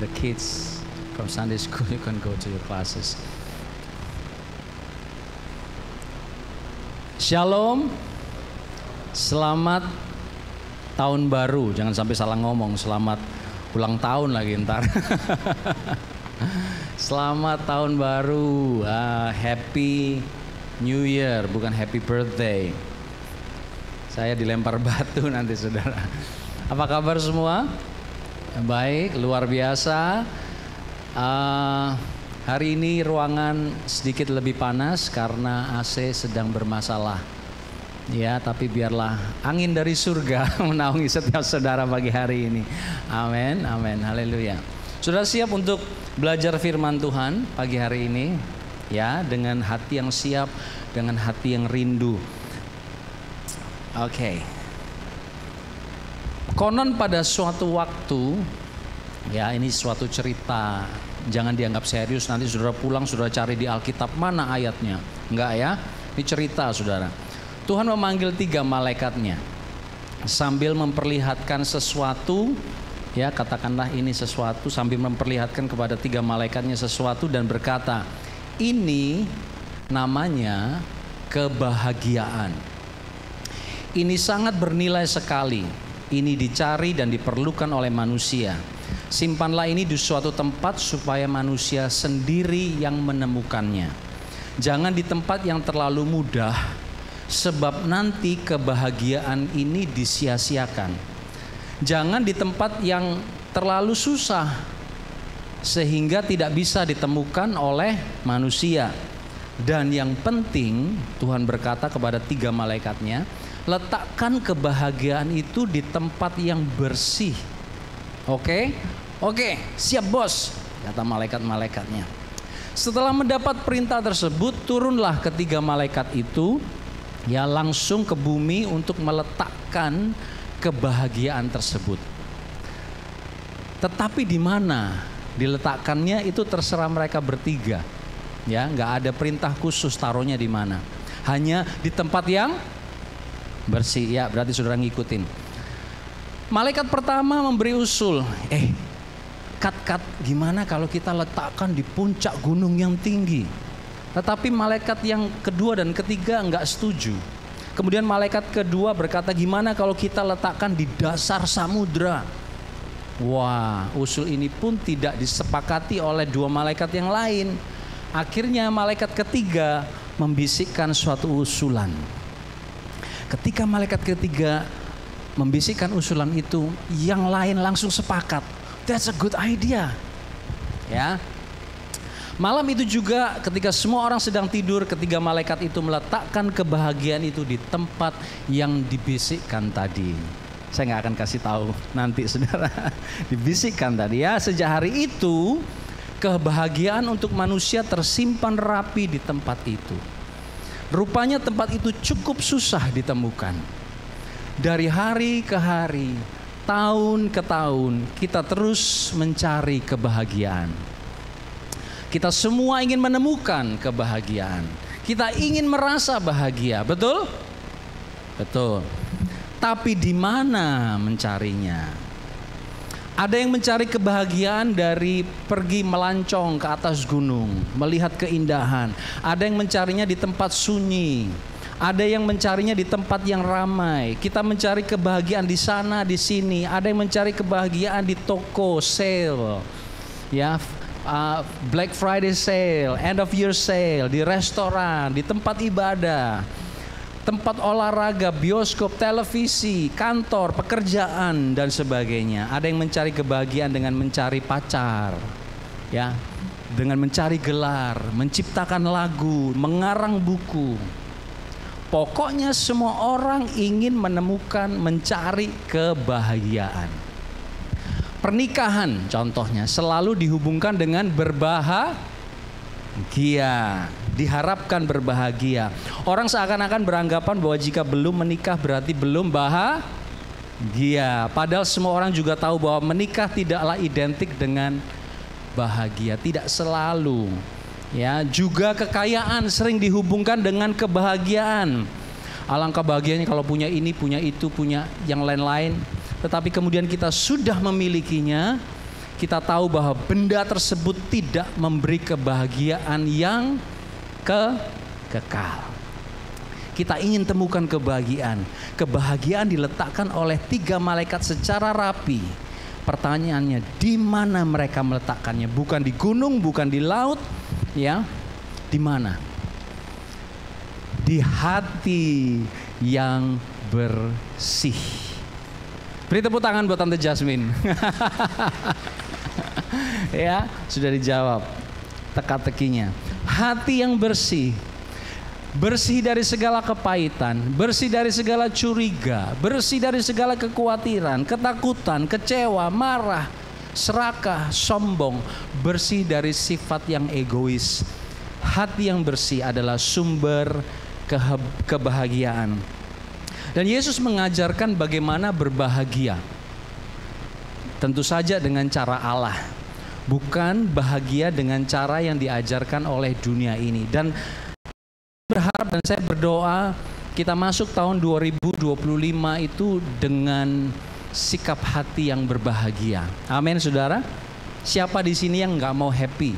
the kids from Sunday school, you can go to your classes. Shalom, selamat tahun baru. Jangan sampai salah ngomong, selamat ulang tahun lagi ntar. Selamat tahun baru, Happy New Year, bukan Happy Birthday. Saya dilempar batu nanti saudara. Apa kabar semua? Baik, luar biasa. Hari ini ruangan sedikit lebih panas karena AC sedang bermasalah. Ya, tapi biarlah angin dari surga menaungi setiap saudara pagi hari ini. Amin, amin, haleluya. Sudah siap untuk belajar firman Tuhan pagi hari ini? Ya, dengan hati yang siap, dengan hati yang rindu. Oke. Konon pada suatu waktu, ya ini suatu cerita. Jangan dianggap serius, nanti saudara pulang saudara cari di Alkitab mana ayatnya. Enggak ya, ini cerita saudara. Tuhan memanggil 3 malaikatnya sambil memperlihatkan sesuatu, ya katakanlah ini sesuatu, sambil memperlihatkan kepada 3 malaikatnya sesuatu dan berkata, ini namanya kebahagiaan. Ini sangat bernilai sekali, ini dicari dan diperlukan oleh manusia. Simpanlah ini di suatu tempat supaya manusia sendiri yang menemukannya. Jangan di tempat yang terlalu mudah, sebab nanti kebahagiaan ini disia-siakan. Jangan di tempat yang terlalu susah, sehingga tidak bisa ditemukan oleh manusia. Dan yang penting, Tuhan berkata kepada 3 malaikatnya, letakkan kebahagiaan itu di tempat yang bersih. Oke, siap bos, kata malaikat-malaikatnya. Setelah mendapat perintah tersebut, turunlah ke 3 malaikat itu, ya langsung ke bumi untuk meletakkan kebahagiaan tersebut. Tetapi di mana diletakkannya itu terserah mereka bertiga, ya nggak ada perintah khusus taruhnya di mana, hanya di tempat yang bersih. Ya berarti saudara ngikutin. Malaikat pertama memberi usul, kat gimana kalau kita letakkan di puncak gunung yang tinggi? Tetapi malaikat yang kedua dan ketiga enggak setuju. Kemudian malaikat kedua berkata, gimana kalau kita letakkan di dasar samudra? Wah, usul ini pun tidak disepakati oleh 2 malaikat yang lain. Akhirnya malaikat ketiga membisikkan suatu usulan. Ketika malaikat ketiga membisikkan usulan itu, yang lain langsung sepakat. That's a good idea. Ya. Malam itu juga ketika semua orang sedang tidur, 3 malaikat itu meletakkan kebahagiaan itu di tempat yang dibisikkan tadi. Saya nggak akan kasih tahu nanti saudara. Dibisikkan tadi ya. Sejak hari itu kebahagiaan untuk manusia tersimpan rapi di tempat itu. Rupanya tempat itu cukup susah ditemukan. Dari hari ke hari, tahun ke tahun, kita terus mencari kebahagiaan. Kita semua ingin menemukan kebahagiaan. Kita ingin merasa bahagia, betul? Betul. Tapi di mana mencarinya? Ada yang mencari kebahagiaan dari pergi melancong ke atas gunung, melihat keindahan. Ada yang mencarinya di tempat sunyi. Ada yang mencarinya di tempat yang ramai. Kita mencari kebahagiaan di sana, di sini. Ada yang mencari kebahagiaan di toko sale, ya, Black Friday sale, end of year sale, di restoran, di tempat ibadah, tempat olahraga, bioskop, televisi, kantor, pekerjaan dan sebagainya. Ada yang mencari kebahagiaan dengan mencari pacar, ya, dengan mencari gelar, menciptakan lagu, mengarang buku. Pokoknya semua orang ingin menemukan, mencari kebahagiaan. Pernikahan contohnya selalu dihubungkan dengan berbahagia. Diharapkan berbahagia. Orang seakan-akan beranggapan bahwa jika belum menikah berarti belum bahagia. Padahal semua orang juga tahu bahwa menikah tidaklah identik dengan bahagia. Tidak selalu. Ya, juga kekayaan sering dihubungkan dengan kebahagiaan. Alangkah bahagianya kalau punya ini, punya itu, punya yang lain-lain. Tetapi kemudian kita sudah memilikinya, kita tahu bahwa benda tersebut tidak memberi kebahagiaan yang kekal. Kita ingin temukan kebahagiaan. Kebahagiaan diletakkan oleh 3 malaikat secara rapi. Pertanyaannya, di mana mereka meletakkannya? Bukan di gunung, bukan di laut, ya. Di mana? Di hati yang bersih. Beri tepuk tangan buat Tante Jasmine. Ya, sudah dijawab teka-tekinya. Hati yang bersih. Bersih dari segala kepahitan, bersih dari segala curiga, bersih dari segala kekhawatiran, ketakutan, kecewa, marah, serakah, sombong, bersih dari sifat yang egois. Hati yang bersih adalah sumber kebahagiaan. Dan Yesus mengajarkan bagaimana berbahagia. Tentu saja dengan cara Allah, bukan bahagia dengan cara yang diajarkan oleh dunia ini. Dan berharap dan saya berdoa kita masuk tahun 2025 itu dengan sikap hati yang berbahagia. Amin, saudara. Siapa di sini yang nggak mau happy?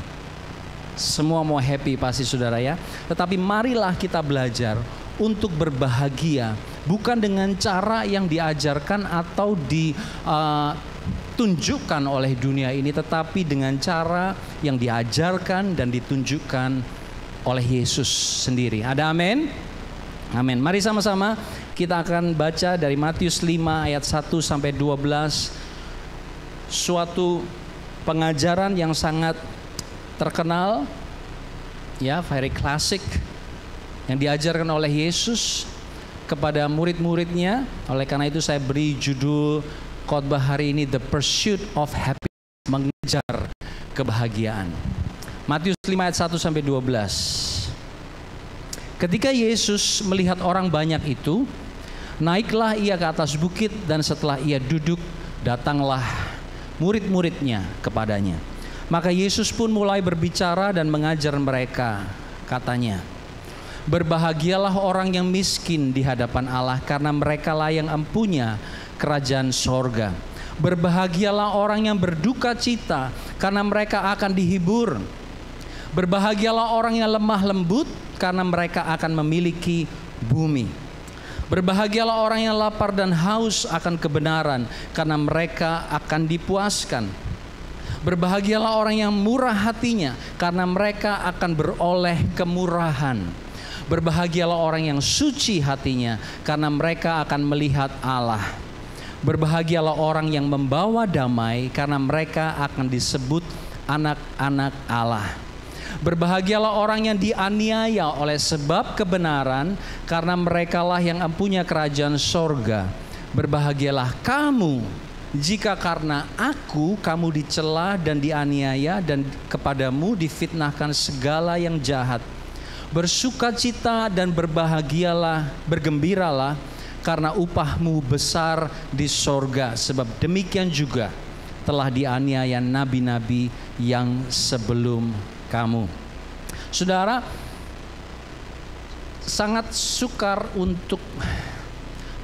Semua mau happy pasti, saudara, ya. Tetapi marilah kita belajar untuk berbahagia bukan dengan cara yang diajarkan atau ditunjukkan oleh dunia ini, tetapi dengan cara yang diajarkan dan ditunjukkan oleh Yesus sendiri. Ada amin? Amin. Mari sama-sama kita akan baca dari Matius 5 ayat 1 sampai 12. Suatu pengajaran yang sangat terkenal, ya, very classic, yang diajarkan oleh Yesus kepada murid-muridnya. Oleh karena itu saya beri judul khotbah hari ini, The Pursuit of Happiness, mengejar kebahagiaan. Matius 5 ayat 1 sampai 12. Ketika Yesus melihat orang banyak itu, naiklah ia ke atas bukit, dan setelah ia duduk, datanglah murid-muridnya kepadanya. Maka Yesus pun mulai berbicara dan mengajar mereka. Katanya, berbahagialah orang yang miskin di hadapan Allah, karena merekalah yang empunya kerajaan sorga. Berbahagialah orang yang berduka cita, karena mereka akan dihibur. Berbahagialah orang yang lemah lembut, karena mereka akan memiliki bumi. Berbahagialah orang yang lapar dan haus akan kebenaran, karena mereka akan dipuaskan. Berbahagialah orang yang murah hatinya, karena mereka akan beroleh kemurahan. Berbahagialah orang yang suci hatinya, karena mereka akan melihat Allah. Berbahagialah orang yang membawa damai, karena mereka akan disebut anak-anak Allah. Berbahagialah orang yang dianiaya oleh sebab kebenaran, karena merekalah yang empunya kerajaan sorga. Berbahagialah kamu jika karena aku kamu dicela dan dianiaya, dan kepadamu difitnahkan segala yang jahat. Bersukacita dan berbahagialah, bergembiralah, karena upahmu besar di sorga, sebab demikian juga telah dianiaya nabi-nabi yang sebelum kamu. Saudara, sangat sukar untuk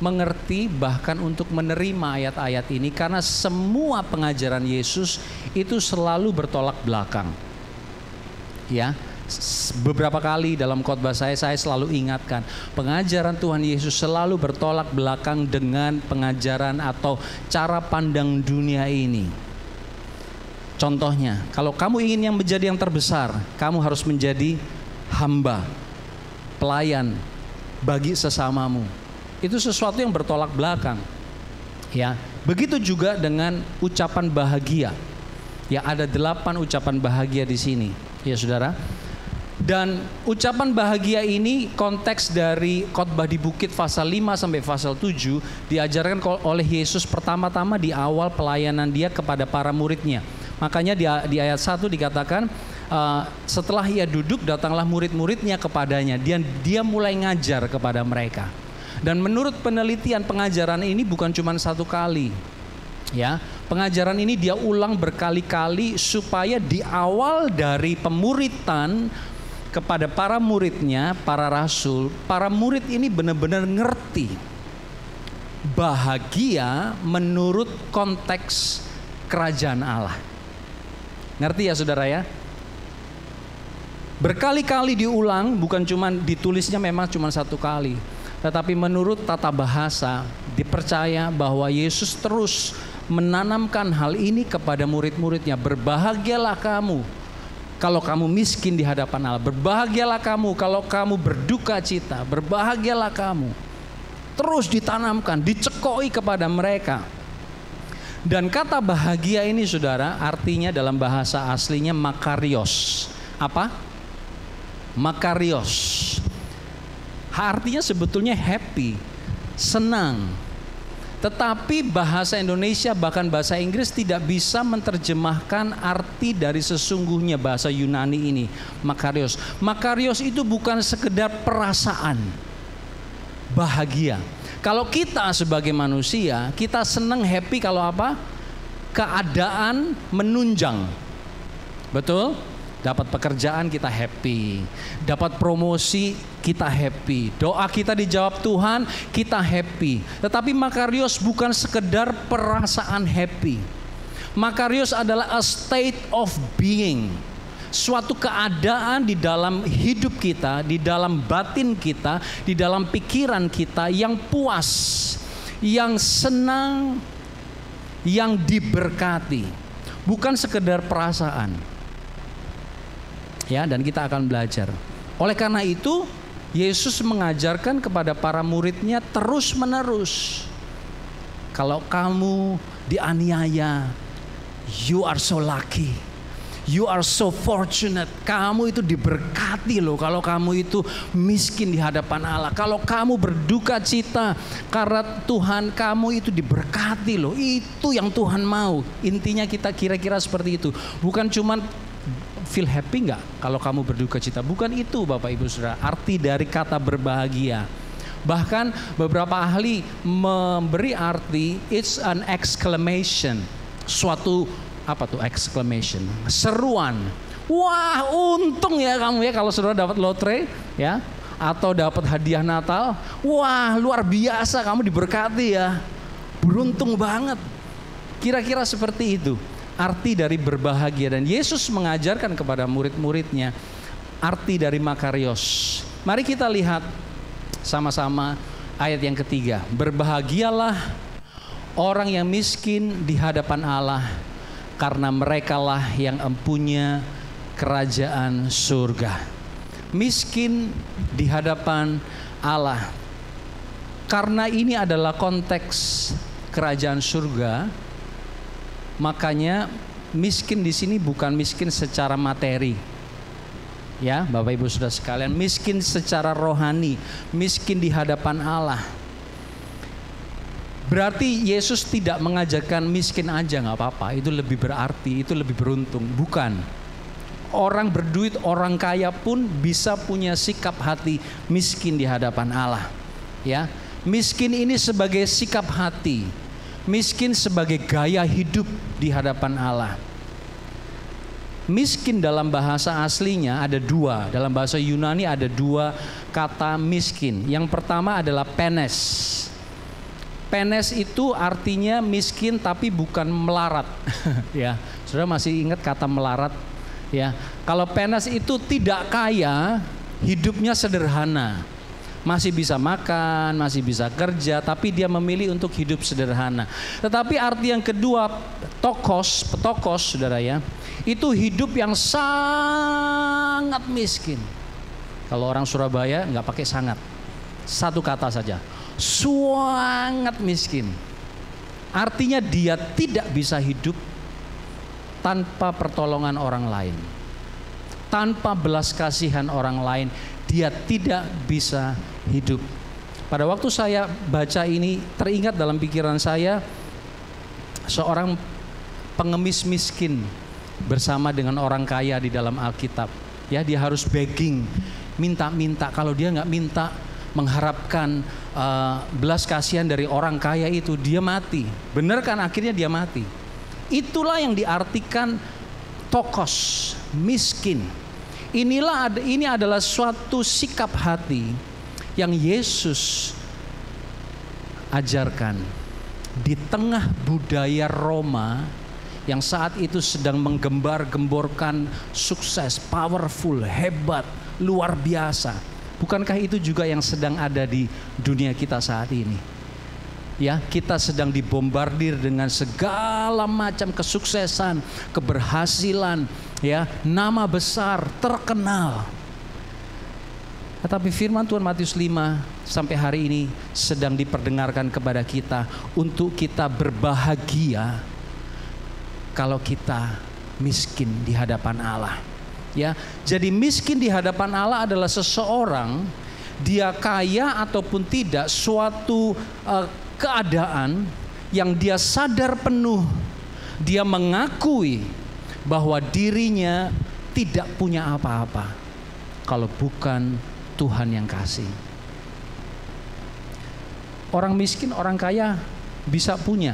mengerti, bahkan untuk menerima ayat-ayat ini, karena semua pengajaran Yesus itu selalu bertolak belakang. Ya, beberapa kali dalam khotbah saya selalu ingatkan, pengajaran Tuhan Yesus selalu bertolak belakang dengan pengajaran atau cara pandang dunia ini. Contohnya, kalau kamu ingin yang menjadi yang terbesar, kamu harus menjadi hamba, pelayan bagi sesamamu. Itu sesuatu yang bertolak belakang. Ya, begitu juga dengan ucapan bahagia. Ya, ada 8 ucapan bahagia di sini, ya saudara. Dan ucapan bahagia ini konteks dari khotbah di bukit pasal 5 sampai pasal 7 diajarkan oleh Yesus pertama-tama di awal pelayanan dia kepada para muridnya. Makanya di ayat 1 dikatakan, setelah ia duduk, datanglah murid-muridnya kepadanya. Dia mulai ngajar kepada mereka. Dan menurut penelitian, pengajaran ini bukan cuma 1 kali. Ya, pengajaran ini dia ulang berkali-kali supaya di awal dari pemuritan kepada para muridnya, para rasul, para murid ini benar-benar ngerti bahagia menurut konteks kerajaan Allah. Ngerti ya saudara ya? Berkali-kali diulang, bukan cuma ditulisnya memang cuma satu kali. Tetapi menurut tata bahasa dipercaya bahwa Yesus terus menanamkan hal ini kepada murid-muridnya. Berbahagialah kamu kalau kamu miskin di hadapan Allah. Berbahagialah kamu kalau kamu berduka cita. Berbahagialah kamu. Terus ditanamkan, dicekoi kepada mereka. Dan kata bahagia ini saudara, artinya dalam bahasa aslinya makarios. Apa? Makarios. Artinya sebetulnya happy, senang. Tetapi bahasa Indonesia bahkan bahasa Inggris tidak bisa menerjemahkan arti dari sesungguhnya bahasa Yunani ini, makarios. Makarios itu bukan sekedar perasaan bahagia. Kalau kita sebagai manusia, kita senang happy kalau apa? Keadaan menunjang. Betul? Dapat pekerjaan kita happy, dapat promosi kita happy, doa kita dijawab Tuhan kita happy. Tetapi makarios bukan sekedar perasaan happy. Makarios adalah a state of being, suatu keadaan di dalam hidup kita, di dalam batin kita, di dalam pikiran kita yang puas, yang senang, yang diberkati. Bukan sekedar perasaan. Ya, dan kita akan belajar. Oleh karena itu, Yesus mengajarkan kepada para muridnya terus menerus. Kalau kamu dianiaya, you are so lucky. You are so fortunate. Kamu itu diberkati loh kalau kamu itu miskin di hadapan Allah. Kalau kamu berduka cita karena Tuhan, kamu itu diberkati loh. Itu yang Tuhan mau. Intinya kita kira-kira seperti itu. Bukan cuman feel happy enggak kalau kamu berduka cita. Bukan itu Bapak Ibu Saudara arti dari kata berbahagia. Bahkan beberapa ahli memberi arti it's an exclamation. Suatu apa tuh exclamation? Seruan. Wah, untung ya kamu ya kalau saudara dapat lotre ya atau dapat hadiah Natal. Wah, luar biasa kamu diberkati ya. Beruntung banget. Kira-kira seperti itu arti dari berbahagia, dan Yesus mengajarkan kepada murid-muridnya arti dari makarios. Mari kita lihat sama-sama ayat yang ketiga. Berbahagialah orang yang miskin di hadapan Allah, karena merekalah yang empunya kerajaan surga. Miskin di hadapan Allah. Karena ini adalah konteks kerajaan surga, makanya miskin di sini bukan miskin secara materi. Ya, Bapak Ibu Saudara sekalian, miskin secara rohani, miskin di hadapan Allah. Berarti Yesus tidak mengajarkan miskin aja nggak apa-apa, itu lebih berarti, itu lebih beruntung. Bukan. Orang berduit, orang kaya pun bisa punya sikap hati miskin di hadapan Allah. Ya, miskin ini sebagai sikap hati. Miskin sebagai gaya hidup di hadapan Allah. Miskin dalam bahasa aslinya ada dua. Dalam bahasa Yunani ada dua kata miskin. Yang pertama adalah penes. Penes itu artinya miskin tapi bukan melarat. Ya, saudara masih ingat kata melarat? Ya, kalau penes itu tidak kaya, hidupnya sederhana. Masih bisa makan, masih bisa kerja, tapi dia memilih untuk hidup sederhana. Tetapi arti yang kedua, petokos, saudara ya, itu hidup yang sangat miskin. Kalau orang Surabaya nggak pakai sangat, satu kata saja, sangat miskin. Artinya dia tidak bisa hidup tanpa pertolongan orang lain, tanpa belas kasihan orang lain. Dia tidak bisa hidup. Pada waktu saya baca ini, teringat dalam pikiran saya seorang pengemis miskin bersama dengan orang kaya di dalam Alkitab. Ya, dia harus begging, minta-minta. Kalau dia nggak minta, mengharapkan belas kasihan dari orang kaya itu, dia mati. Benar kan, akhirnya dia mati. Itulah yang diartikan tokos, miskin. Ini adalah suatu sikap hati yang Yesus ajarkan di tengah budaya Roma yang saat itu sedang menggembar-gemborkan sukses, powerful, hebat, luar biasa. Bukankah itu juga yang sedang ada di dunia kita saat ini? Ya, kita sedang dibombardir dengan segala macam kesuksesan, keberhasilan, ya, nama besar, terkenal. Tetapi firman Tuhan Matius 5 sampai hari ini sedang diperdengarkan kepada kita untuk kita berbahagia kalau kita miskin di hadapan Allah. Ya, jadi miskin di hadapan Allah adalah seseorang, dia kaya ataupun tidak, suatu keadaan yang dia sadar penuh, dia mengakui bahwa dirinya tidak punya apa-apa kalau bukan Tuhan yang kasih. Orang miskin, orang kaya bisa punya.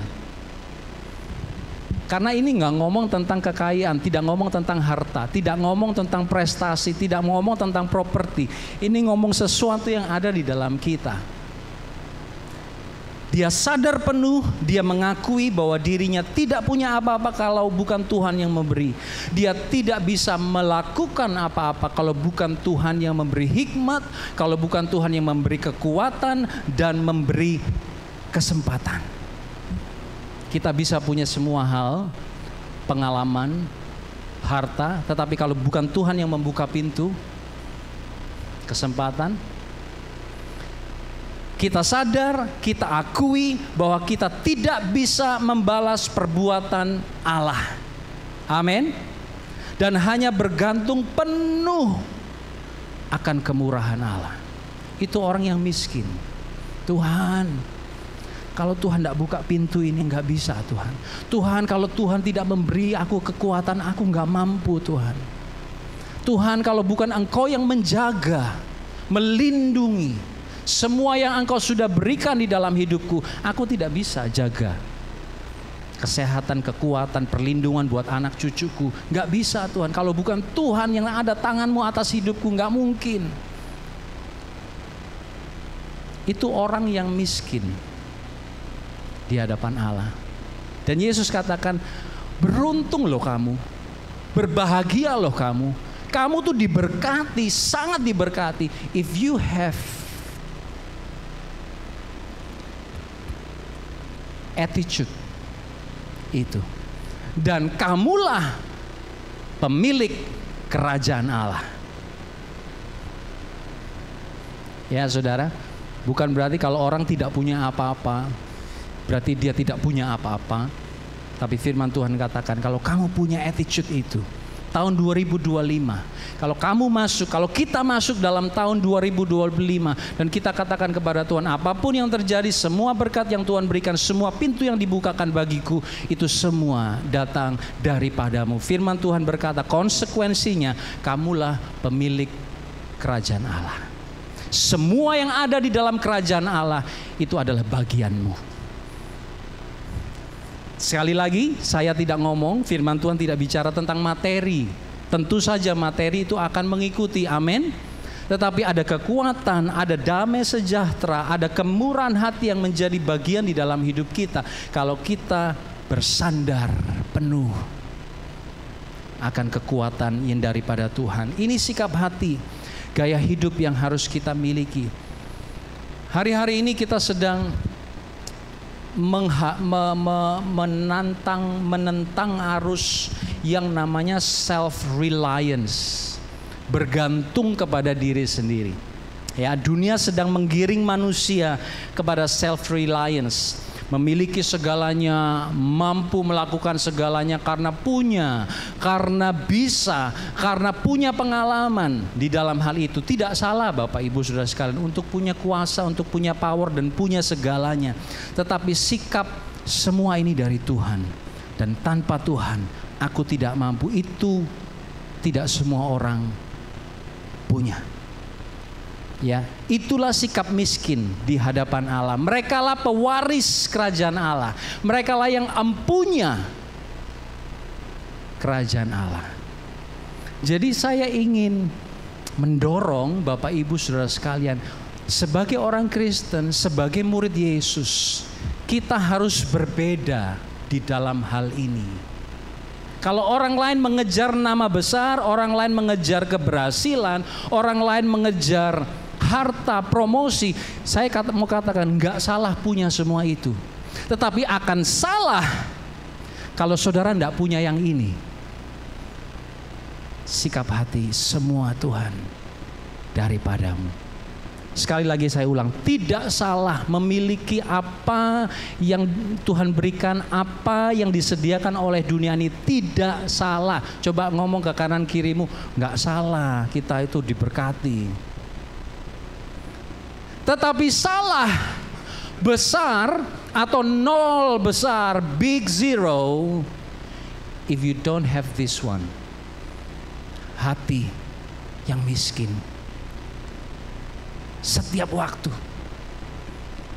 Karena ini nggak ngomong tentang kekayaan, tidak ngomong tentang harta, tidak ngomong tentang prestasi, tidak ngomong tentang properti. Ini ngomong sesuatu yang ada di dalam kita. Dia sadar penuh, dia mengakui bahwa dirinya tidak punya apa-apa kalau bukan Tuhan yang memberi. Dia tidak bisa melakukan apa-apa kalau bukan Tuhan yang memberi hikmat, kalau bukan Tuhan yang memberi kekuatan dan memberi kesempatan. Kita bisa punya semua hal, pengalaman, harta, tetapi kalau bukan Tuhan yang membuka pintu, kesempatan, kita sadar, kita akui bahwa kita tidak bisa membalas perbuatan Allah. Amin. Dan hanya bergantung penuh akan kemurahan Allah. Itu orang yang miskin. Tuhan, kalau Tuhan tidak buka pintu ini nggak bisa Tuhan. Tuhan, kalau Tuhan tidak memberi aku kekuatan, aku nggak mampu Tuhan. Tuhan, kalau bukan Engkau yang menjaga, melindungi semua yang Engkau sudah berikan di dalam hidupku, aku tidak bisa jaga kesehatan, kekuatan, perlindungan buat anak cucuku. Gak bisa Tuhan, kalau bukan Tuhan yang ada tangan-Mu atas hidupku, gak mungkin. Itu orang yang miskin di hadapan Allah. Dan Yesus katakan, beruntung loh kamu, berbahagia loh kamu. Kamu tuh diberkati, sangat diberkati. If you have attitude itu, dan kamulah pemilik kerajaan Allah. Ya saudara, bukan berarti kalau orang tidak punya apa-apa berarti dia tidak punya apa-apa. Tapi firman Tuhan katakan, kalau kamu punya attitude itu, tahun 2025, kalau kamu masuk, kalau kita masuk dalam tahun 2025 dan kita katakan kepada Tuhan, apapun yang terjadi, semua berkat yang Tuhan berikan, semua pintu yang dibukakan bagiku, itu semua datang daripadamu. Firman Tuhan berkata, konsekuensinya kamulah pemilik kerajaan Allah. Semua yang ada di dalam kerajaan Allah itu adalah bagianmu. Sekali lagi, saya tidak ngomong, firman Tuhan tidak bicara tentang materi. Tentu saja materi itu akan mengikuti, amin. Tetapi ada kekuatan, ada damai sejahtera, ada kemurahan hati yang menjadi bagian di dalam hidup kita kalau kita bersandar penuh akan kekuatan yang daripada Tuhan. Ini sikap hati, gaya hidup yang harus kita miliki. Hari-hari ini kita sedang menentang arus yang namanya self-reliance, bergantung kepada diri sendiri. Ya, dunia sedang menggiring manusia kepada self-reliance, memiliki segalanya, mampu melakukan segalanya karena punya, karena bisa, karena punya pengalaman di dalam hal itu. Tidak salah Bapak Ibu Saudara sekalian untuk punya kuasa, untuk punya power dan punya segalanya. Tetapi sikap semua ini dari Tuhan, dan tanpa Tuhan aku tidak mampu, itu tidak semua orang punya. Ya, itulah sikap miskin di hadapan Allah. Merekalah pewaris kerajaan Allah. Merekalah yang empunya kerajaan Allah. Jadi saya ingin mendorong Bapak Ibu Saudara sekalian, sebagai orang Kristen, sebagai murid Yesus, kita harus berbeda di dalam hal ini. Kalau orang lain mengejar nama besar, orang lain mengejar keberhasilan, orang lain mengejar harta, promosi, saya mau katakan nggak salah punya semua itu. Tetapi akan salah kalau saudara nggak punya yang ini. Sikap hati, semua Tuhan daripadamu. Sekali lagi saya ulang, tidak salah memiliki apa yang Tuhan berikan, apa yang disediakan oleh dunia ini, tidak salah. Coba ngomong ke kanan kirimu, nggak salah kita itu diberkati. Tetapi salah besar atau nol besar, big zero, if you don't have this one. Hati yang miskin. Setiap waktu,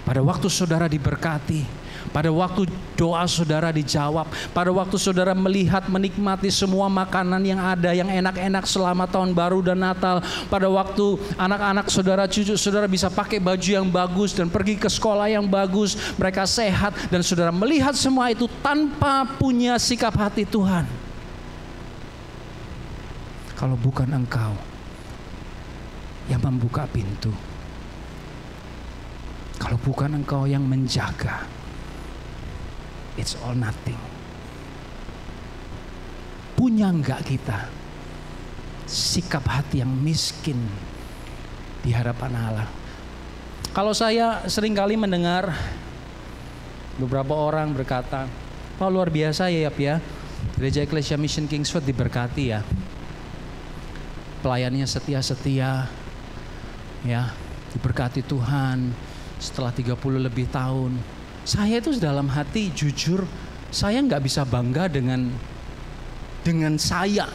pada waktu saudara diberkati, pada waktu doa saudara dijawab, pada waktu saudara melihat menikmati semua makanan yang ada, yang enak-enak selama tahun baru dan Natal, pada waktu anak-anak saudara, cucu saudara bisa pakai baju yang bagus dan pergi ke sekolah yang bagus, mereka sehat, dan saudara melihat semua itu tanpa punya sikap hati Tuhan. Kalau bukan engkau yang membuka pintu, kalau bukan engkau yang menjaga, it's all nothing. Punya enggak kita sikap hati yang miskin di hadapan Allah? Kalau saya seringkali mendengar beberapa orang berkata, "Wah, luar biasa ya Yap ya, Gereja Eklesia Mission Kingsford diberkati ya. Pelayannya setia-setia, ya, diberkati Tuhan setelah 30 lebih tahun." Saya itu dalam hati jujur, saya nggak bisa bangga dengan saya.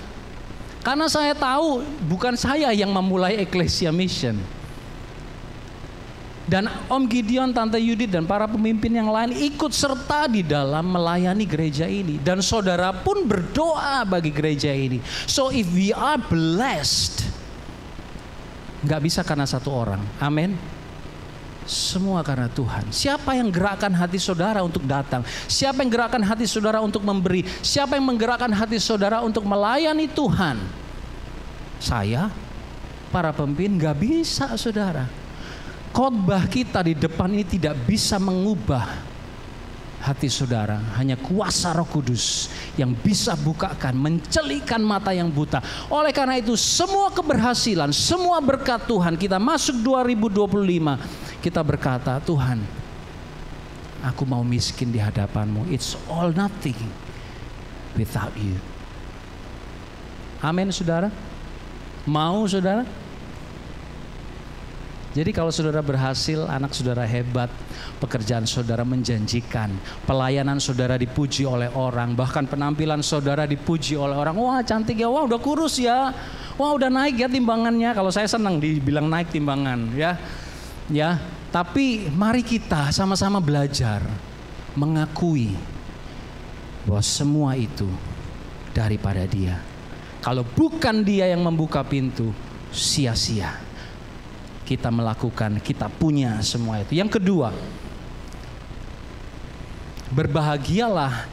Karena saya tahu bukan saya yang memulai Eklesia Mission. Dan Om Gideon, Tante Yudit, dan para pemimpin yang lain ikut serta di dalam melayani gereja ini. Dan saudara pun berdoa bagi gereja ini. So if we are blessed, nggak bisa karena satu orang. Amin. Semua karena Tuhan. Siapa yang gerakkan hati saudara untuk datang? Siapa yang gerakkan hati saudara untuk memberi? Siapa yang menggerakkan hati saudara untuk melayani Tuhan? Saya, para pemimpin, nggak bisa saudara. Khotbah kita di depan ini tidak bisa mengubah hati saudara. Hanya kuasa Roh Kudus yang bisa bukakan, mencelikkan mata yang buta. Oleh karena itu semua keberhasilan, semua berkat Tuhan, kita masuk 2025, kita berkata, Tuhan, aku mau miskin di hadapan-Mu. It's all nothing without you. Amin saudara. Mau saudara? Jadi kalau saudara berhasil, anak saudara hebat, pekerjaan saudara menjanjikan, pelayanan saudara dipuji oleh orang, bahkan penampilan saudara dipuji oleh orang. Wah cantik ya, wah udah kurus ya, wah udah naik ya timbangannya. Kalau saya senang dibilang naik timbangan ya. Ya, tapi mari kita sama-sama belajar mengakui bahwa semua itu daripada Dia. Kalau bukan Dia yang membuka pintu, sia-sia kita melakukan, kita punya semua itu. Yang kedua, berbahagialah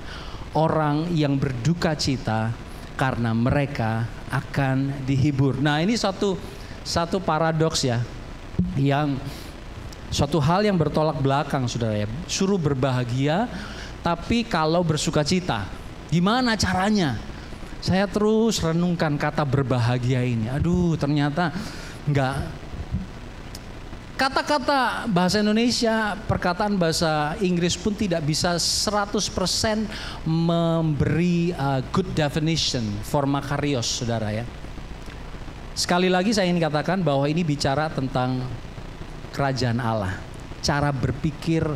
orang yang berduka cita karena mereka akan dihibur. Nah ini satu paradoks ya, yang suatu hal yang bertolak belakang saudara ya. Suruh berbahagia, tapi kalau bersuka cita, gimana caranya? Saya terus renungkan kata berbahagia ini. Aduh ternyata enggak. Kata-kata bahasa Indonesia, perkataan bahasa Inggris pun tidak bisa 100% memberi good definition for makarios, saudara ya. Sekali lagi saya ingin katakan bahwa ini bicara tentang kerajaan Allah. Cara berpikir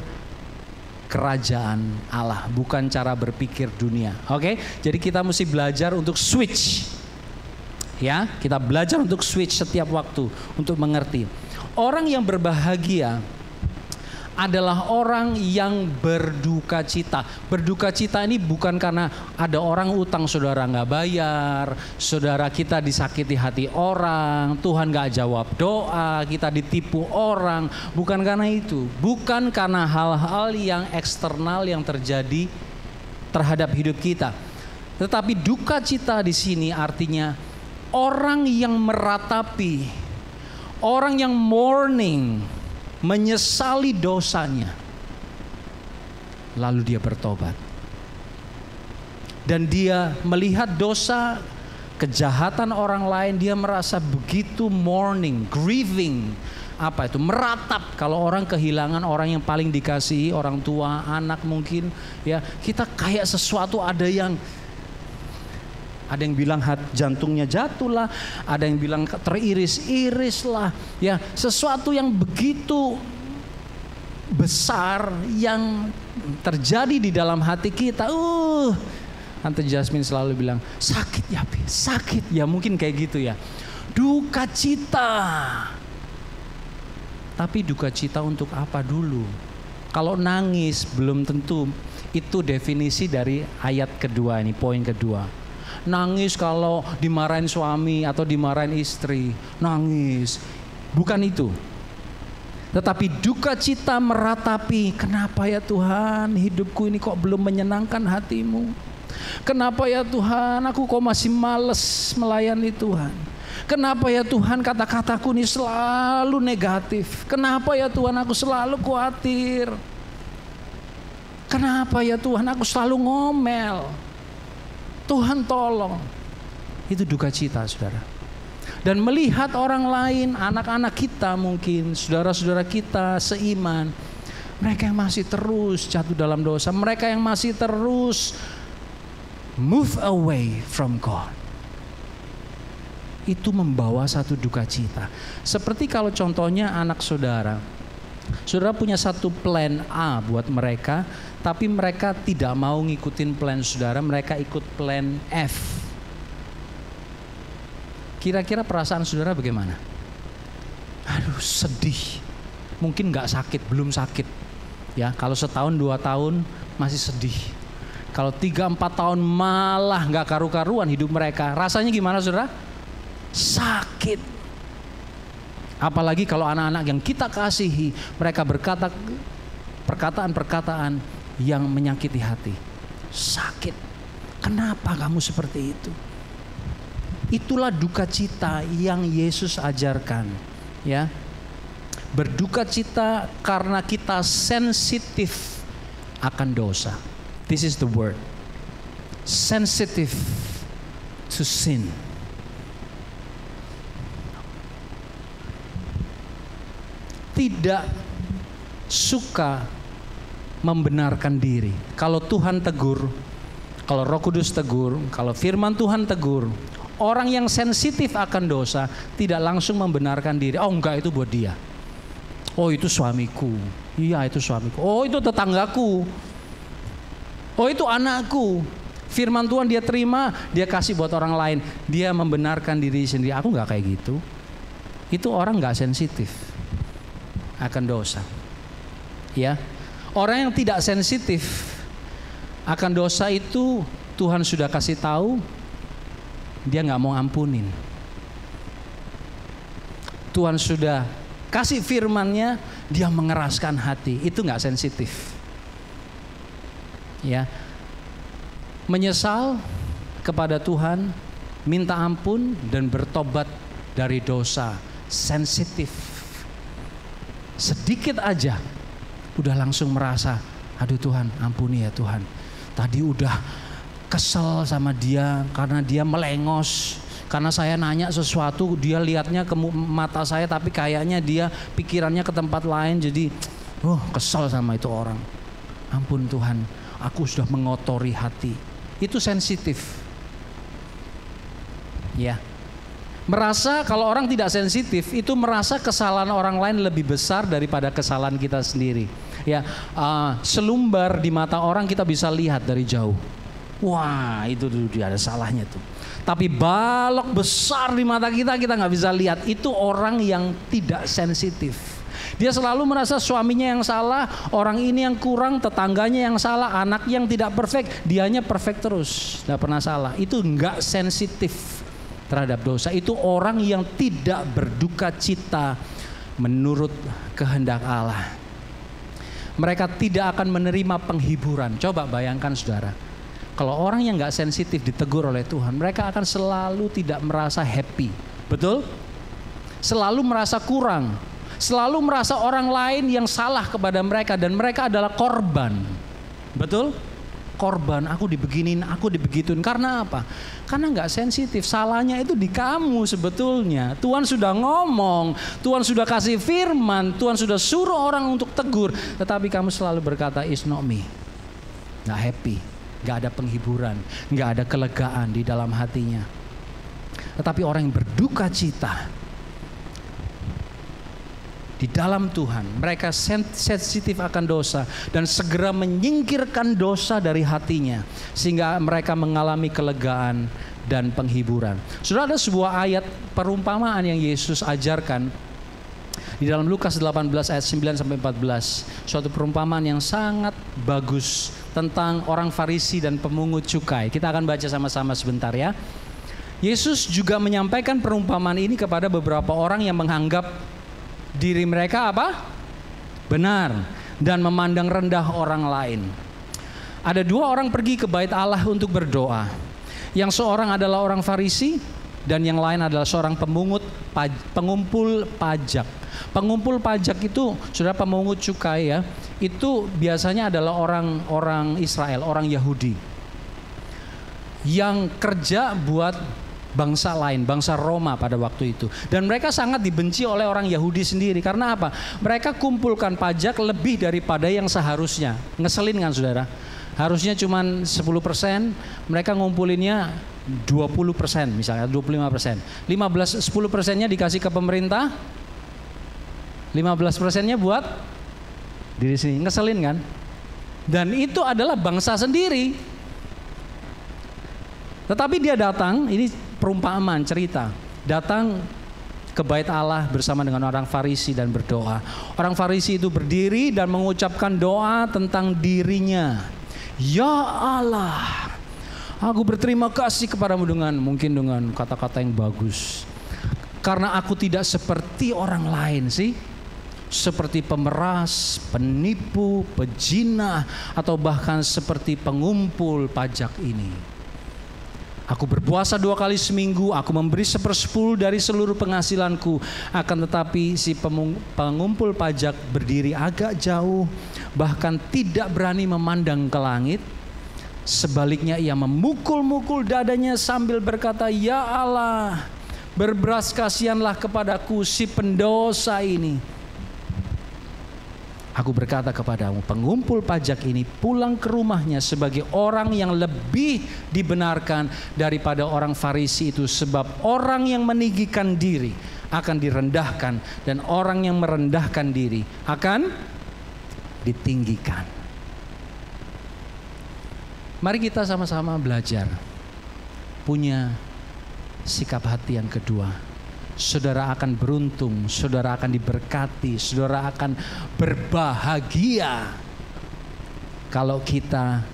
kerajaan Allah, bukan cara berpikir dunia. Oke? Jadi kita mesti belajar untuk switch. Ya, kita belajar untuk switch setiap waktu untuk mengerti. Orang yang berbahagia adalah orang yang berduka cita. Berduka cita ini bukan karena ada orang utang saudara nggak bayar, saudara kita disakiti hati orang, Tuhan nggak jawab doa, kita ditipu orang. Bukan karena itu. Bukan karena hal-hal yang eksternal yang terjadi terhadap hidup kita. Tetapi duka cita di sini artinya orang yang meratapi, orang yang mourning, menyesali dosanya, lalu dia bertobat. Dan dia melihat dosa, kejahatan orang lain, dia merasa begitu mourning, grieving. Apa itu? Meratap. Kalau orang kehilangan orang yang paling dikasihi, orang tua, anak mungkin, ya, kita kayak sesuatu ada yang bilang jantungnya jatuh lah, ada yang bilang teriris-iris lah, ya, sesuatu yang begitu besar yang terjadi di dalam hati kita. Tante Jasmine selalu bilang, sakit ya Pi, sakit ya, mungkin kayak gitu ya. Duka cita. Tapi duka cita untuk apa dulu? Kalau nangis belum tentu itu definisi dari ayat kedua ini, poin kedua. Nangis kalau dimarahin suami atau dimarahin istri, nangis. Bukan itu. Tetapi duka cita meratapi, kenapa ya Tuhan hidupku ini kok belum menyenangkan hati-Mu? Kenapa ya Tuhan aku kok masih males melayani Tuhan? Kenapa ya Tuhan kata-kataku ini selalu negatif? Kenapa ya Tuhan aku selalu khawatir? Kenapa ya Tuhan aku selalu ngomel? Tuhan tolong. Itu duka cita, saudara. Dan melihat orang lain, anak-anak kita mungkin, saudara-saudara kita seiman, mereka yang masih terus jatuh dalam dosa, mereka yang masih terus move away from God. Itu membawa satu duka cita. Seperti kalau contohnya anak saudara. Saudara punya satu plan A buat mereka, tapi mereka tidak mau ngikutin plan saudara, mereka ikut plan F. Kira-kira perasaan saudara bagaimana? Aduh, sedih. Mungkin gak sakit, belum sakit. Ya, kalau setahun 2 tahun masih sedih. Kalau 3-4 tahun malah gak karu-karuan hidup mereka. Rasanya gimana saudara? Sakit. Apalagi kalau anak-anak yang kita kasihi, mereka berkata perkataan-perkataan yang menyakiti hati. Sakit. Kenapa kamu seperti itu? Itulah duka cita yang Yesus ajarkan, ya. Berduka cita karena kita sensitif akan dosa. This is the word. Sensitive to sin. Tidak suka membenarkan diri. Kalau Tuhan tegur, kalau Roh Kudus tegur, kalau firman Tuhan tegur, orang yang sensitif akan dosa tidak langsung membenarkan diri. Oh enggak, itu buat dia. Oh itu suamiku. Iya itu suamiku. Oh itu tetanggaku. Oh itu anakku. Firman Tuhan dia terima, dia kasih buat orang lain. Dia membenarkan diri sendiri. Aku enggak kayak gitu. Itu orang enggak sensitif akan dosa. Ya. Orang yang tidak sensitif akan dosa itu Tuhan sudah kasih tahu, dia nggak mau ampunin. Tuhan sudah kasih firman-Nya, dia mengeraskan hati. Itu nggak sensitif. Ya, menyesal kepada Tuhan, minta ampun dan bertobat dari dosa. Sensitif. Sedikit aja, udah langsung merasa, aduh Tuhan, ampuni ya Tuhan. Tadi udah kesel sama dia karena dia melengos, karena saya nanya sesuatu dia lihatnya ke mata saya tapi kayaknya dia pikirannya ke tempat lain, jadi kesel sama itu orang. Ampun Tuhan, aku sudah mengotori hati. Itu sensitif. Ya. Merasa kalau orang tidak sensitif itu merasa kesalahan orang lain lebih besar daripada kesalahan kita sendiri. Ya, selumbar di mata orang kita bisa lihat dari jauh. Wah itu dia ada salahnya tuh. Tapi balok besar di mata kita nggak bisa lihat. Itu orang yang tidak sensitif. Dia selalu merasa suaminya yang salah, orang ini yang kurang, tetangganya yang salah, anak yang tidak perfect, dianya perfect terus, nggak pernah salah. Itu nggak sensitif terhadap dosa. Itu orang yang tidak berduka cita menurut kehendak Allah. Mereka tidak akan menerima penghiburan. Coba bayangkan saudara, Kalau orang yang nggak sensitif ditegur oleh Tuhan, mereka akan selalu tidak merasa happy. Betul? Selalu merasa kurang. Selalu merasa orang lain yang salah kepada mereka dan mereka adalah korban. Betul? Korban, aku dibeginin, aku dibegituin. Karena apa? Karena nggak sensitif. Salahnya itu di kamu sebetulnya. Tuhan sudah ngomong, Tuhan sudah kasih firman, Tuhan sudah suruh orang untuk tegur. Tetapi kamu selalu berkata, it's not me. Nggak happy, nggak ada penghiburan, nggak ada kelegaan di dalam hatinya. Tetapi orang yang berduka cita di dalam Tuhan, mereka sensitif akan dosa dan segera menyingkirkan dosa dari hatinya sehingga mereka mengalami kelegaan dan penghiburan. Sudah ada sebuah ayat perumpamaan yang Yesus ajarkan di dalam Lukas 18 ayat 9 sampai 14, suatu perumpamaan yang sangat bagus tentang orang Farisi dan pemungut cukai. Kita akan baca sama-sama sebentar ya. Yesus juga menyampaikan perumpamaan ini kepada beberapa orang yang menganggap diri mereka apa? Benar dan memandang rendah orang lain. Ada dua orang pergi ke bait Allah untuk berdoa. Yang seorang adalah orang Farisi dan yang lain adalah seorang pengumpul pajak. Pengumpul pajak itu, saudara, pemungut cukai ya, itu biasanya adalah orang Israel, orang Yahudi yang kerja buat bangsa lain, bangsa Roma pada waktu itu. Dan mereka sangat dibenci oleh orang Yahudi sendiri. Karena apa? Mereka kumpulkan pajak lebih daripada yang seharusnya. Ngeselin kan saudara? Harusnya cuma 10%, mereka ngumpulinnya 20% misalnya, 25%. 10%-nya dikasih ke pemerintah, 15%-nya buat diri sendiri. Ngeselin kan? Dan itu adalah bangsa sendiri. Tetapi dia datang, ini perumpamaan cerita, datang ke bait Allah bersama dengan orang Farisi dan berdoa. Orang Farisi itu berdiri dan mengucapkan doa tentang dirinya. Ya Allah, aku berterima kasih kepadamu mungkin dengan kata-kata yang bagus. Karena aku tidak seperti orang lain sih. Seperti pemeras, penipu, pejinah, atau bahkan seperti pengumpul pajak ini. Aku berpuasa 2 kali seminggu, aku memberi 1/10 dari seluruh penghasilanku. Akan tetapi si pengumpul pajak berdiri agak jauh, bahkan tidak berani memandang ke langit. Sebaliknya ia memukul-mukul dadanya sambil berkata, Ya Allah, berbelas kasihanlah kepadaku si pendosa ini. Aku berkata kepadamu, pengumpul pajak ini pulang ke rumahnya sebagai orang yang lebih dibenarkan daripada orang Farisi itu. Sebab orang yang meninggikan diri akan direndahkan dan orang yang merendahkan diri akan ditinggikan. Mari kita sama-sama belajar punya sikap hati yang kedua. Saudara akan beruntung, saudara akan diberkati, saudara akan berbahagia kalau kita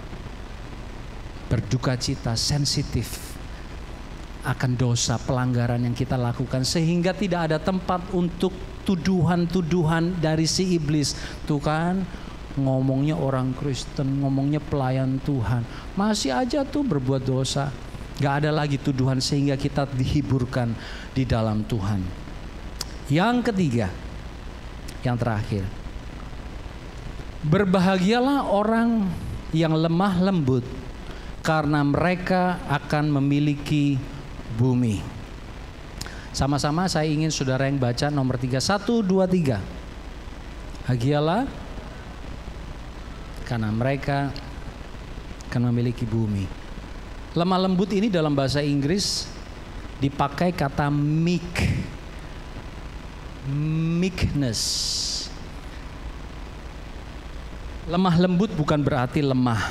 berduka cita, sensitif akan dosa pelanggaran yang kita lakukan, sehingga tidak ada tempat untuk tuduhan-tuduhan dari si iblis. Tuh kan, ngomongnya orang Kristen, ngomongnya pelayan Tuhan, masih aja tuh berbuat dosa. Gak ada lagi tuduhan sehingga kita dihiburkan di dalam Tuhan. Yang ketiga, yang terakhir, berbahagialah orang yang lemah lembut karena mereka akan memiliki bumi. Sama-sama saya ingin saudara yang baca nomor 3, 1, 2, 3. Bahagialah karena mereka akan memiliki bumi. Lemah lembut ini dalam bahasa Inggris dipakai kata meekness. Lemah lembut bukan berarti lemah,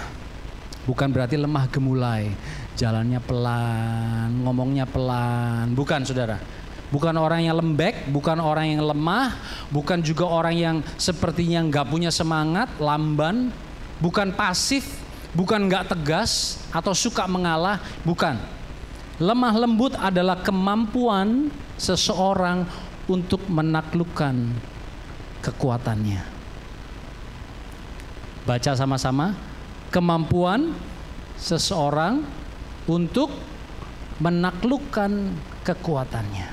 bukan berarti lemah gemulai, jalannya pelan, ngomongnya pelan, bukan saudara. Bukan orang yang lembek, bukan orang yang lemah, bukan juga orang yang sepertinya nggak punya semangat, lamban, bukan pasif. Bukan gak tegas atau suka mengalah, bukan. Lemah lembut adalah kemampuan seseorang untuk menaklukkan kekuatannya. Baca sama-sama. Kemampuan seseorang untuk menaklukkan kekuatannya.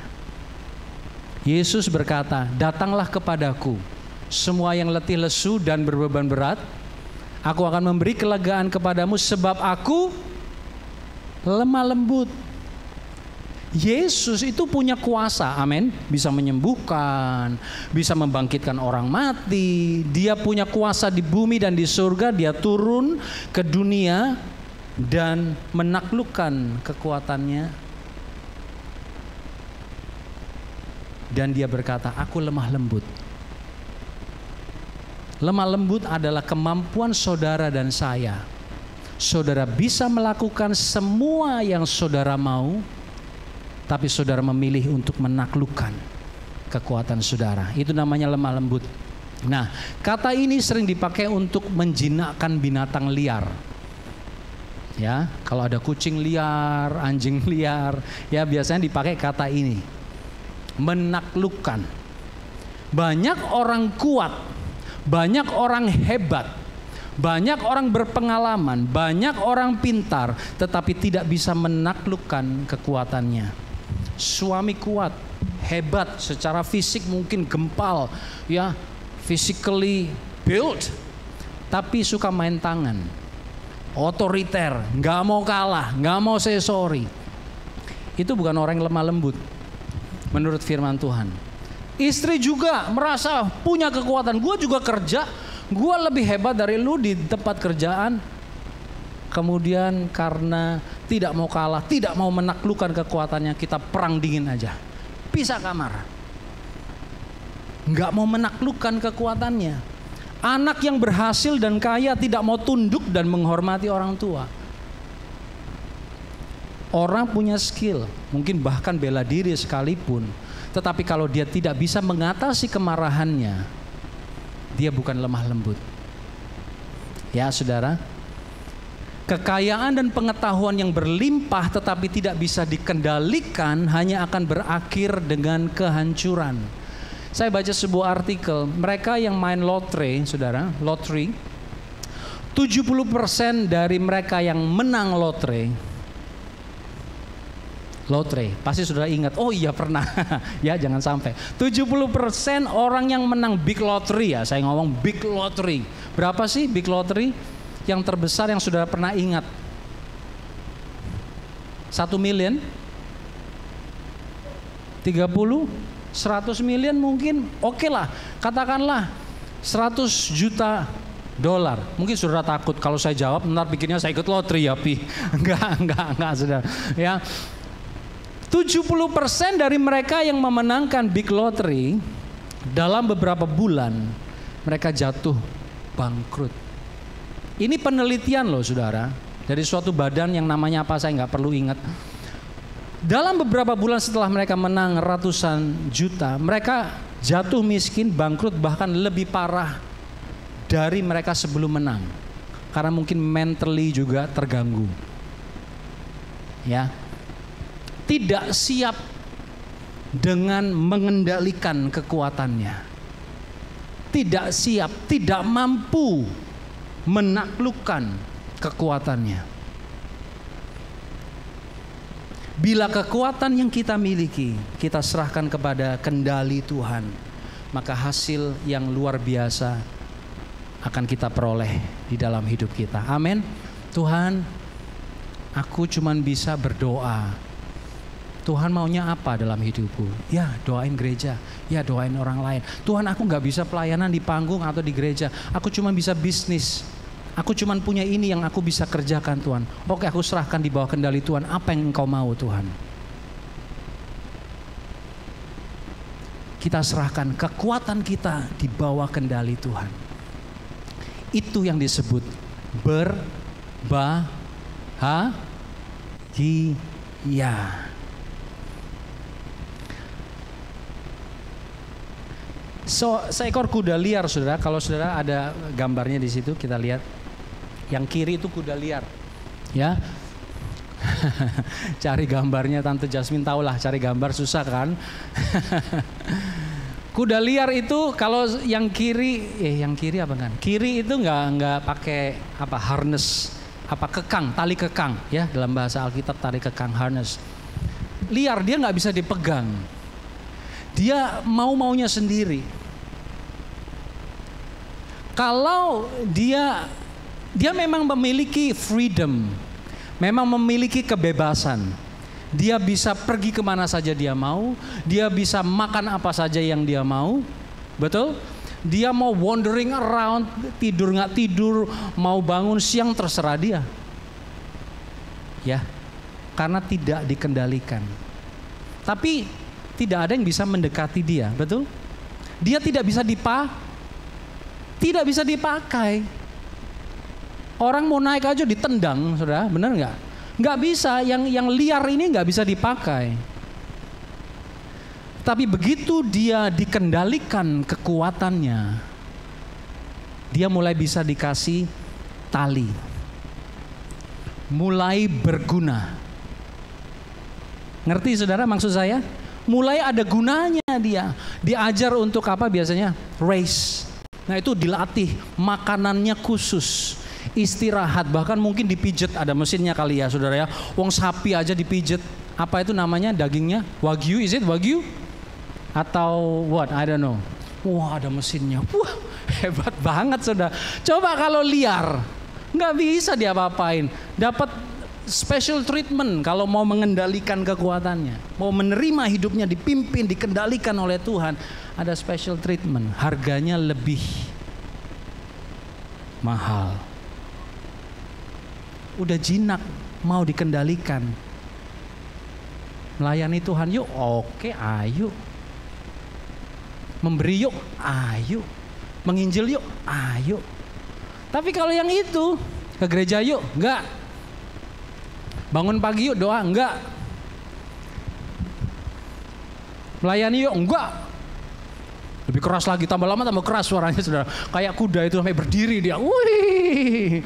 Yesus berkata, datanglah kepadaku semua yang letih lesu dan berbeban berat, aku akan memberi kelegaan kepadamu sebab aku lemah lembut. Yesus itu punya kuasa, amin. Bisa menyembuhkan, bisa membangkitkan orang mati. Dia punya kuasa di bumi dan di surga. Dia turun ke dunia dan menaklukkan kekuatannya. Dan dia berkata, aku lemah lembut. Lemah lembut adalah kemampuan saudara dan saya. Saudara bisa melakukan semua yang saudara mau, tapi saudara memilih untuk menaklukkan kekuatan saudara. Itu namanya lemah lembut. Nah, kata ini sering dipakai untuk menjinakkan binatang liar. Ya, kalau ada kucing liar, anjing liar, ya biasanya dipakai kata ini. Menaklukkan. Banyak orang kuat, banyak orang hebat, banyak orang berpengalaman, banyak orang pintar, tetapi tidak bisa menaklukkan kekuatannya. Suami kuat, hebat, secara fisik mungkin gempal, ya, physically built, tapi suka main tangan, otoriter, nggak mau kalah, nggak mau say sorry. Itu bukan orang yang lemah lembut, menurut firman Tuhan. Istri juga merasa punya kekuatan, gue juga kerja, gue lebih hebat dari lu di tempat kerjaan. Kemudian karena tidak mau kalah, tidak mau menaklukkan kekuatannya, kita perang dingin aja, pisah kamar. Nggak mau menaklukkan kekuatannya. Anak yang berhasil dan kaya tidak mau tunduk dan menghormati orang tua. Orang punya skill, mungkin bahkan bela diri sekalipun, tetapi kalau dia tidak bisa mengatasi kemarahannya, dia bukan lemah lembut. Ya saudara, kekayaan dan pengetahuan yang berlimpah tetapi tidak bisa dikendalikan hanya akan berakhir dengan kehancuran. Saya baca sebuah artikel, mereka yang main lotre, saudara, lottery, 70% dari mereka yang menang lotre, pasti saudara ingat, oh iya pernah, ya jangan sampai. 70% orang yang menang big lottery, ya saya ngomong big lottery. Berapa sih big lottery? Yang terbesar yang saudara pernah ingat? 1 miliar? 30? 100 miliar mungkin? Oke lah, katakanlah 100 juta dolar. Mungkin saudara takut kalau saya jawab, ntar pikirnya saya ikut lotre ya Pi. Enggak saudara. Ya, 70% dari mereka yang memenangkan big lottery dalam beberapa bulan mereka jatuh bangkrut. Ini penelitian loh saudara, dari suatu badan yang namanya apa saya nggak perlu ingat. Dalam beberapa bulan setelah mereka menang ratusan juta, mereka jatuh miskin, bangkrut, bahkan lebih parah dari mereka sebelum menang. Karena mungkin mentally juga terganggu. Ya, tidak siap dengan mengendalikan kekuatannya. Tidak siap, tidak mampu menaklukkan kekuatannya. Bila kekuatan yang kita miliki kita serahkan kepada kendali Tuhan, maka hasil yang luar biasa akan kita peroleh di dalam hidup kita. Amin. Tuhan, aku cuman bisa berdoa. Tuhan maunya apa dalam hidupku? Ya doain gereja, ya doain orang lain. Tuhan, aku gak bisa pelayanan di panggung atau di gereja. Aku cuma bisa bisnis. Aku cuma punya ini yang aku bisa kerjakan Tuhan. Oke, aku serahkan di bawah kendali Tuhan. Apa yang Engkau mau Tuhan? Kita serahkan kekuatan kita di bawah kendali Tuhan. Itu yang disebut berbahagia. Seekor kuda liar, saudara. Kalau saudara ada gambarnya di situ, kita lihat. Yang kiri itu kuda liar, ya. Cari gambarnya, Tante Jasmine tahulah cari gambar susah kan. Kuda liar itu kalau yang kiri apa kan? Kiri itu nggak pakai apa harness kekang, tali kekang ya, dalam bahasa Alkitab tali kekang, harness. Liar, dia nggak bisa dipegang. Dia mau-maunya sendiri. Kalau dia memang memiliki freedom, memang memiliki kebebasan. Dia bisa pergi kemana saja dia mau, dia bisa makan apa saja yang dia mau, betul? Dia mau wandering around, tidur nggak tidur, mau bangun siang terserah dia. Ya, karena tidak dikendalikan. Tapi tidak ada yang bisa mendekati dia, betul? Dia tidak bisa dipakai. Orang mau naik aja ditendang, saudara, benar nggak? Nggak bisa, yang liar ini nggak bisa dipakai. Tapi begitu dia dikendalikan kekuatannya, dia mulai bisa dikasih tali, mulai berguna. Ngerti saudara maksud saya? Mulai ada gunanya dia. Diajar untuk apa biasanya? Race. Nah itu dilatih, makanannya khusus, istirahat, bahkan mungkin dipijet, ada mesinnya kali ya saudara ya. Wong sapi aja dipijet, apa itu namanya dagingnya? Wagyu, is it Wagyu? Atau what? I don't know. Wah ada mesinnya, wah hebat banget saudara. Coba kalau liar, nggak bisa diapa-apain. Dapat special treatment kalau mau mengendalikan kekuatannya, mau menerima hidupnya dipimpin, dikendalikan oleh Tuhan, ada special treatment. Harganya lebih mahal. Udah jinak, mau dikendalikan. Melayani Tuhan yuk, oke ayo. Memberi yuk, ayo. Menginjil yuk, ayo. Tapi kalau yang itu, ke gereja yuk, enggak. Bangun pagi yuk, doa, enggak. Melayani yuk, enggak. Lebih keras lagi, tambah lama tambah keras suaranya saudara. Kayak kuda itu sampai berdiri dia. Wih.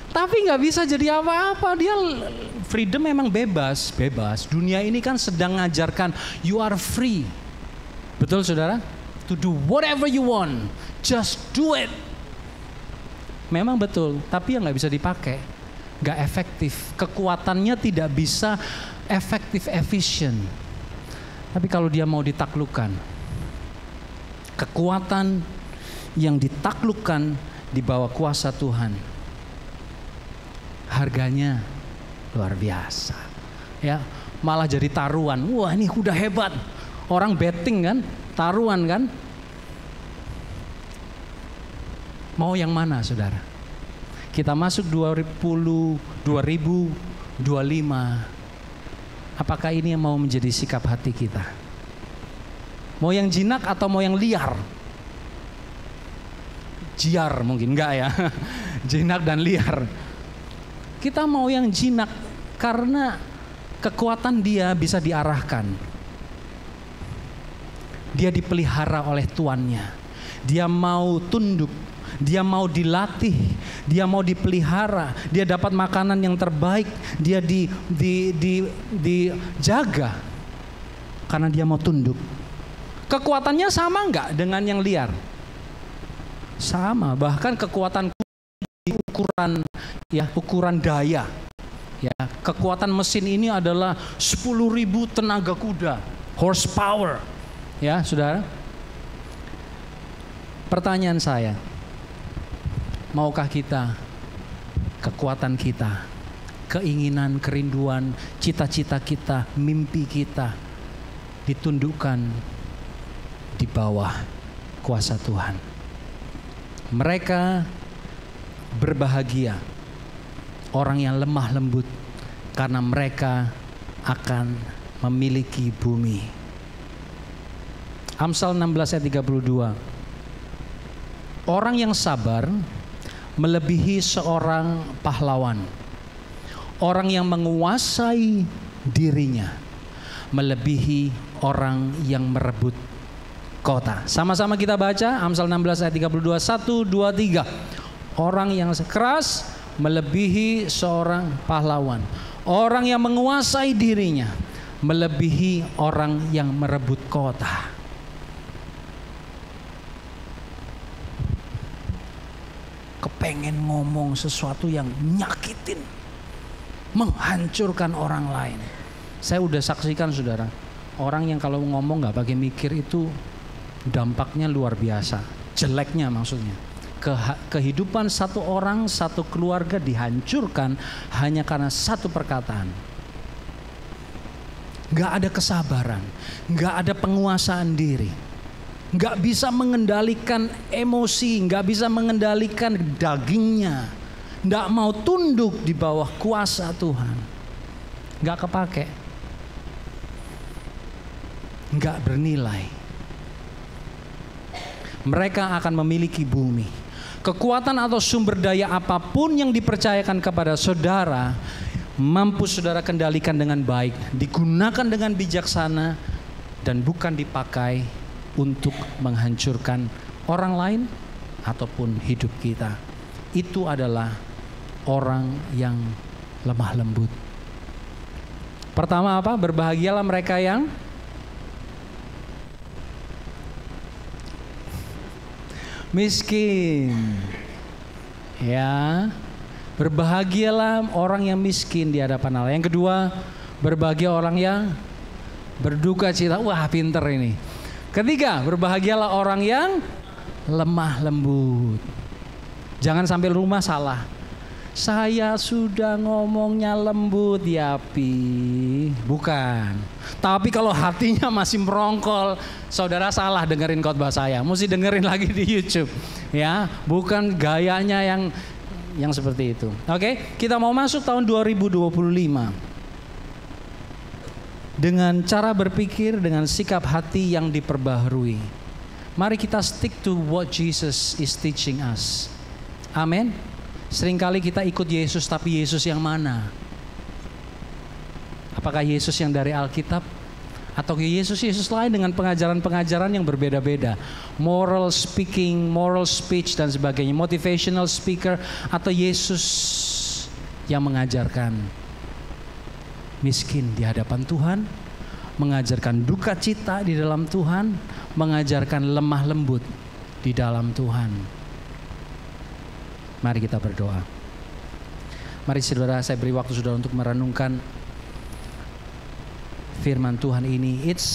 Tapi nggak bisa jadi apa-apa. Dia freedom memang bebas. Dunia ini kan sedang ngajarkan you are free. Betul saudara? To do whatever you want. Just do it. Memang betul. Tapi yang nggak bisa dipakai. Nggak efektif. Kekuatannya tidak bisa efektif, efisien. Tapi kalau dia mau ditaklukkan. Kekuatan yang ditaklukkan di bawah kuasa Tuhan. Harganya luar biasa. Ya, malah jadi taruhan. Wah, ini kuda hebat. Orang betting kan, taruhan kan. Mau yang mana, saudara? Kita masuk 2025. Apakah ini yang mau menjadi sikap hati kita? Mau yang jinak atau mau yang liar? Jiar mungkin enggak ya. Jinak dan liar. Kita mau yang jinak karena kekuatan dia bisa diarahkan. Dia dipelihara oleh tuannya. Dia mau tunduk, dia mau dilatih, dia mau dipelihara, dia dapat makanan yang terbaik, dia dijaga karena dia mau tunduk. Kekuatannya sama enggak dengan yang liar? Sama, bahkan kekuatan ukuran daya. Ya, kekuatan mesin ini adalah 10.000 tenaga kuda, horsepower. Ya, saudara. Pertanyaan saya, maukah kita, kekuatan kita, keinginan, kerinduan, cita-cita kita, mimpi kita ditundukkan di bawah kuasa Tuhan? Mereka berbahagia, orang yang lemah lembut, karena mereka akan memiliki bumi. Amsal 16 ayat 32. Orang yang sabar melebihi seorang pahlawan. Orang yang menguasai dirinya melebihi orang yang merebut kota. Sama-sama kita baca Amsal 16 ayat 32. 1, 2, 3. Orang yang keras melebihi seorang pahlawan. Orang yang menguasai dirinya melebihi orang yang merebut kota. pengen ngomong sesuatu yang nyakitin, menghancurkan orang lain. Saya udah saksikan saudara, orang yang kalau ngomong gak pakai mikir itu dampaknya luar biasa. Jeleknya maksudnya. Kehidupan satu orang, satu keluarga dihancurkan hanya karena satu perkataan. Gak ada kesabaran, gak ada penguasaan diri, gak bisa mengendalikan emosi, gak bisa mengendalikan dagingnya, gak mau tunduk di bawah kuasa Tuhan, gak kepake, gak bernilai. Mereka akan memiliki bumi. Kekuatan atau sumber daya apapun yang dipercayakan kepada saudara, mampu saudara kendalikan dengan baik, digunakan dengan bijaksana, dan bukan dipakai untuk menghancurkan orang lain ataupun hidup kita. Itu adalah orang yang lemah lembut. Pertama apa? Berbahagialah mereka yang miskin. Ya. Berbahagialah orang yang miskin di hadapan Allah. Yang kedua, berbahagia orang yang berduka cita. Wah, pinter ini. Ketiga, berbahagialah orang yang lemah lembut. Jangan sampai rumah salah. Saya sudah ngomongnya lembut ya Pi. Bukan. Tapi kalau hatinya masih merongkol, saudara salah dengerin khotbah saya. Mesti dengerin lagi di YouTube. Ya, bukan gayanya yang seperti itu. Oke, kita mau masuk tahun 2025. Dengan cara berpikir, dengan sikap hati yang diperbaharui. Mari kita stick to what Jesus is teaching us. Amin. Seringkali kita ikut Yesus, tapi Yesus yang mana? Apakah Yesus yang dari Alkitab? Atau Yesus lain dengan pengajaran-pengajaran yang berbeda-beda? Moral speaking, moral speech dan sebagainya. Motivational speaker. Atau Yesus yang mengajarkan miskin di hadapan Tuhan, mengajarkan duka cita di dalam Tuhan, mengajarkan lemah lembut di dalam Tuhan. Mari kita berdoa. Mari saudara, saya beri waktu saudara untuk merenungkan firman Tuhan ini. It's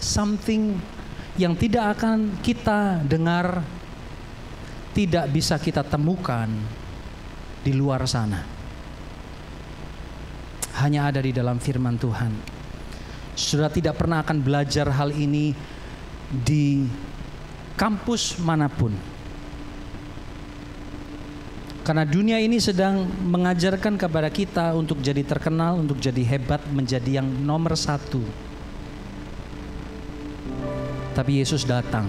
something yang tidak akan kita dengar, tidak bisa kita temukan di luar sana. Hanya ada di dalam firman Tuhan. Saudara tidak pernah akan belajar hal ini di kampus manapun. Karena dunia ini sedang mengajarkan kepada kita untuk jadi terkenal, untuk jadi hebat, menjadi yang nomor satu. Tapi Yesus datang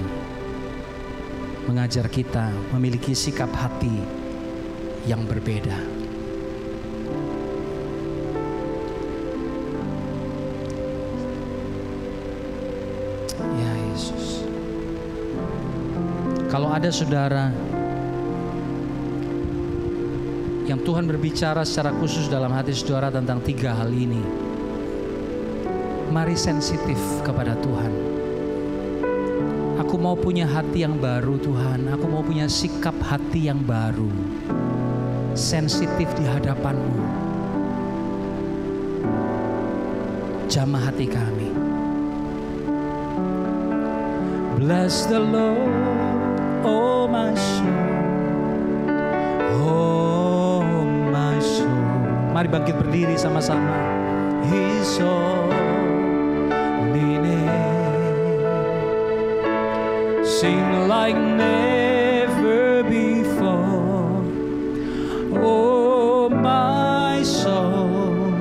mengajar kita memiliki sikap hati yang berbeda. Ya Yesus. Kalau ada saudara yang Tuhan berbicara secara khusus dalam hati saudara tentang 3 hal ini, mari sensitif kepada Tuhan. Aku mau punya hati yang baru Tuhan. Aku mau punya sikap hati yang baru, sensitif di hadapan-Mu. Jamah hati kami. Bless the Lord, oh my soul. Mari bangkit berdiri sama-sama. His holy name, sing like never before. Oh my soul,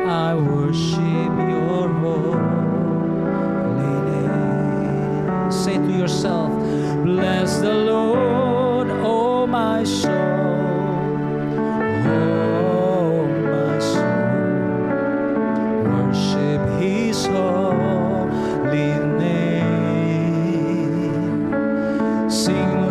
I worship your holy name. Say to yourself, bless the Lord, oh my soul. Sing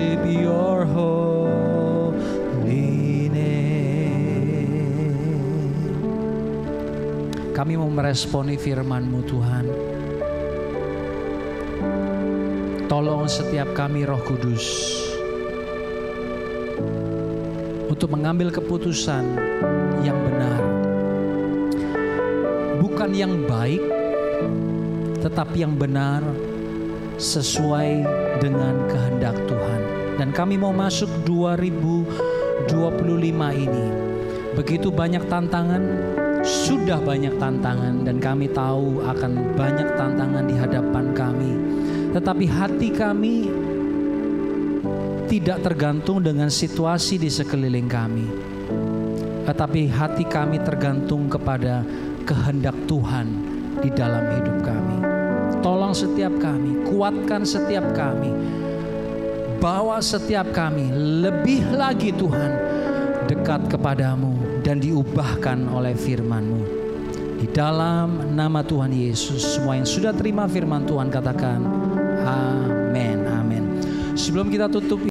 worship your holy name. Kami mau meresponi firman-Mu Tuhan. Tolong setiap kami Roh Kudus untuk mengambil keputusan yang benar. Bukan yang baik, tetapi yang benar sesuai dengan kehendak Tuhan. Dan kami mau masuk 2025 ini. Begitu banyak tantangan, sudah banyak tantangan, dan kami tahu akan banyak tantangan di hadapan kami. Tetapi hati kami tidak tergantung dengan situasi di sekeliling kami. Tetapi hati kami tergantung kepada kehendak Tuhan di dalam hidup kami. Tolong setiap kami, kuatkan setiap kami, bawa setiap kami lebih lagi Tuhan dekat kepadamu dan diubahkan oleh firman-Mu. Di dalam nama Tuhan Yesus, semua yang sudah terima firman Tuhan katakan amin, amin. Sebelum kita tutup